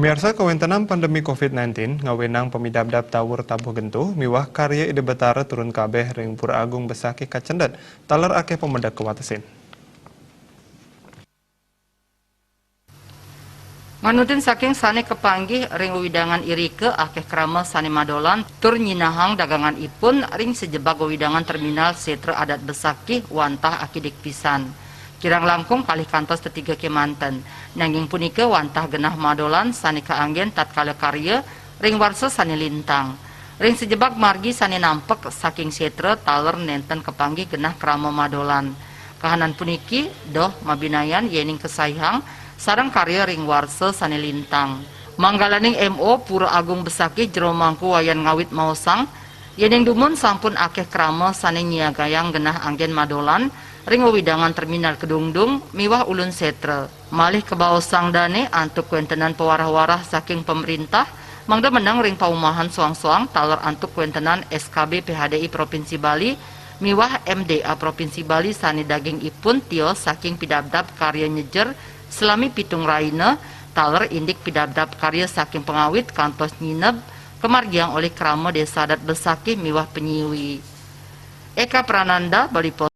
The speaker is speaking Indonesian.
Pamirsa kawentenang pandemi COVID-19 ngawenang pemidabdab tawur tabuh gentuh miwah karya ide betara turun kabeh ring Pura Agung Besaki kacendet taler akeh pemedak kewatesin. Manudin saking sane kepanggih ring widangan irike akeh krama sane madolan tur nyinahang dagangan ipun ring sejebak widangan terminal setre adat Besaki wantah akidik pisan. Kirang langkung kalih kantos tetiga kemanten. Nanging punika wantah genah madolan sane kaanggen tatkala karya ring warsa sane lintang. Ring sejebak margi sane nampek saking setre taler nenten kepanggih genah krama madolan. Kahanan puniki doh mabinayan yening kesaihang sareng karya ring warsa sane lintang. Manggalaning MO Pura Agung Besaki jero mangku wayan ngawit maosang yening dumun sampun akeh krama sane nyiagayang genah anggen madolan ring widangan terminal Kedungdung miwah ulun setre. Malih kebaosang dane antuk kuentenan pewarah-warah saking pemerintah mangda menang ring paumahan soang-soang taler antuk kuentenan SKB PHDI Provinsi Bali miwah MDA Provinsi Bali sane daging ipun tio saking pidabdab karya nyejer selami pitung raina taler indik pidabdab karya saking pengawit kantos nyineb kemargiang oleh krama desa adat Besaki miwah penyiwi. Eka Prananda, Bali.